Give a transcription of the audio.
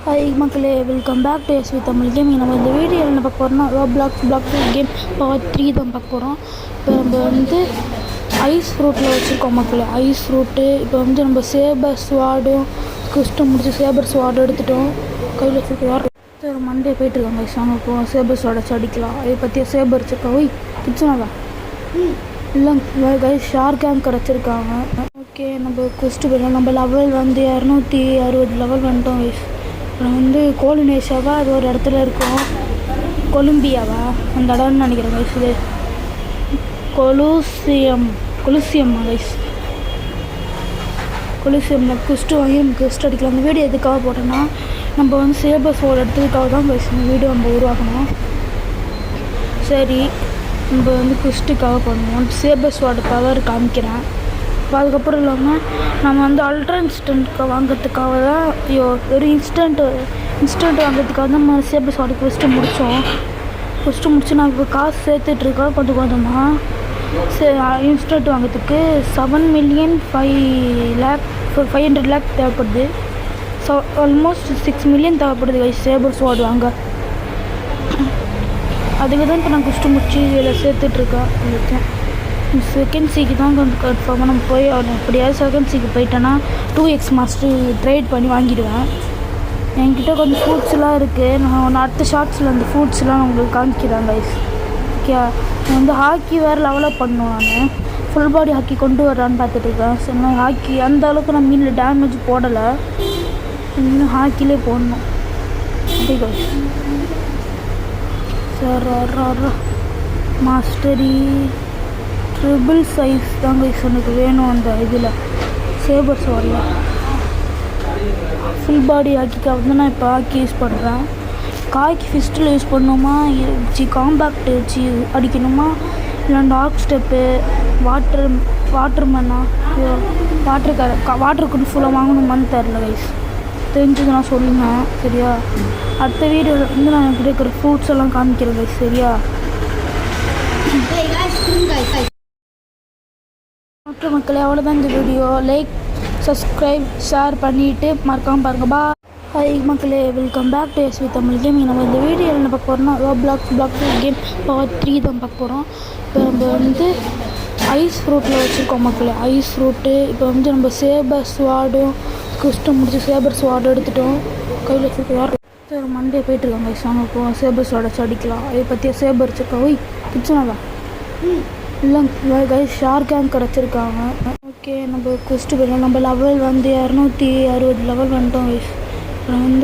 Hi மக்களே, welcome back to SV Tamil gaming. நம்ம இந்த வீடியோவில் என்ன பார்க்க போகிறோம்னா பிளாக் கேம் பார்ட் 3 தான் பார்க்க போகிறோம். இப்போ நம்ம வந்து ஐஸ் ஃப்ரூட்டில் வச்சுருக்கோம் மக்களே. ஐஸ் ஃப்ரூட்டு இப்போ வந்து நம்ம சேபர் ஸ்வாடும் குஸ்ட்டு முடிச்சு சேபர் ஸ்வாடு எடுத்துட்டோம். கையில் வச்சுருக்கோம். ஒரு மண்டே போயிட்டுருக்காங்க கைஸ். வாங்க இப்போ சேபர் ஸ்வாடை அடிக்கலாம். அதை பற்றிய சேபர் வச்சுருக்கா. ஓய் கிச்சனாவா இல்லை கைஸ், ஷார்க் கேங் கிடச்சிருக்காங்க. ஓகே, நம்ம குஸ்ட்டு போயிடலாம். நம்ம லெவல் வந்து 260 லெவல் வந்துட்டோம் கைஸ். அப்புறம் வந்து கோலினேஷாவா அது ஒரு இடத்துல இருக்கும். கொலம்பியாவா அந்த இடம்னு நினைக்கிறேன் கைஸ். இது கொலுசியம்மா கைஸ். கொலுசியம்ல குஸ்ட்டு வாங்கி நம்ம குஸ்ட் அடிக்கலாம். அந்த வீடியோ எதுக்காக போட்டோன்னா நம்ம வந்து சேபர் ஸ்வாட் எடுத்ததுக்காக தான் கைஸ் இந்த வீடியோ நம்ம உருவாக்கணும். சரி, நம்ம வந்து குஸ்ட்டுக்காக பண்ணுவோம். சேபர் ஸ்வாட் பவர் காமிக்கிறேன். இப்போ அதுக்கப்புறம் இல்லாமல் நம்ம வந்து அல்ட்ரா இன்ஸ்டன்ட் வாங்கிறதுக்காக தான் ஒரு இன்ஸ்டன்ட் வாங்கிறதுக்காக தான் நம்ம சேபர் ஸ்வாட் ஃபஸ்ட்டு முடிச்சு நான் இப்போ காசு சேர்த்துட்ருக்கேன் கொஞ்சம் கொஞ்சமாக. இன்ஸ்டன்ட் வாங்கிறதுக்கு 7,500,000 தேவைப்படுது. ஆல்மோஸ்ட் 6 மில்லியன் தேவைப்படுது கைஸ் சேபர் ஸ்வாட் வாங்க. அதுக்கு தான் இப்போ நான் குஸ்ட்டு முடிச்சு இதில் சேர்த்துட்ருக்கேன். செகண்ட் சீக்கு தான் கொஞ்சம் கன்ஃபார்மாக நம்ம போய் எப்படியாவது செகண்ட் சீக்கு போயிட்டேன்னா 2x மாஸ்டர் ட்ரேட் பண்ணி வாங்கிடுவேன். என்கிட்ட கொஞ்சம் ஃப்ரூட்ஸ்லாம் இருக்குது. நான் அடுத்த ஷார்ட்ஸில் அந்த ஃப்ரூட்ஸ்லாம் நான் உங்களுக்கு காமிக்கிறேன் கைஸ். ஓகே, வந்து ஹாக்கி வேறு டெவலப் பண்ணணும். நான் ஃபுல் பாடி ஹாக்கி கொண்டு வரான்னு பார்த்துட்ருக்கேன். சரி, நான் ஹாக்கி அந்த அளவுக்கு நான் மீனில் டேமேஜ் போடலை. இன்னும் ஹாக்கிலே போடணும். அப்படி guys sir mastery triple size தான் கைஸ் எனக்கு வேணும். அந்த இதில் சேபர் ஸ்வாடில் ஃபுல் பாடி ஹாக்கிக்காக வந்து நான் இப்போ ஹாக்கி யூஸ் பண்ணுறேன். காய்க்கு ஃபிஸ்ட்டில் யூஸ் பண்ணணுமா, காம்பேக்ட் வச்சு அடிக்கணுமா, இல்லை டார்க் ஸ்டெப்பு வாட்டர்மேனா வாட்டர் ஃபுல்லாக வாங்கணுமான்னு தெரில கைஸ். தெரிஞ்சது நான் சொல்லுங்கள் சரியா. அடுத்த வீடியோவில் வந்து நான் எனக்கு இருக்கிற ஃப்ரூட்ஸ் எல்லாம் காமிக்கிறேன் கைஸ் சரியா. ஓகே மக்களே, அவ்வளோதான் இந்த வீடியோ. லைக் சப்ஸ்கிரைப் ஷேர் பண்ணிவிட்டு மறக்காமல் பாருங்கள். பா ஹாய் மக்களே, welcome back to SV Tamil gaming. நம்ம இந்த வீடியோவில் என்ன பார்க்க போகிறோம்னா பிளாக் கேம் பார்ட் 3 தான் பார்க்க போகிறோம். இப்போ நம்ம வந்து ஐஸ் ஃப்ரூட்டில் வச்சுருக்கோம் மக்களே. ஐஸ் ஃப்ரூட்டு இப்போ வந்து நம்ம சேபர் ஸ்வாடும் குஸ்ட்டு முடிச்சு சேபர் ஸ்வாடு எடுத்துட்டோம். கையில் வச்சுருக்கோம். ஒரு மண்டே போயிட்டுருக்காங்க கைஸ். வாங்க இப்போ சேபர் ஸ்வாடை அடிக்கலாம். அதை பற்றிய சேபர் வச்சுருக்கா. ஓய் கிச்சனாவா இல்லை கைஸ், ஷார்க் கேங் கிடச்சிருக்காங்க. ஓகே, நம்ம குஸ்ட்டு போயிடலாம். நம்ம லெவல் வந்து 260 லெவல் வந்துட்டோம் கைஸ். அப்புறம் வந்து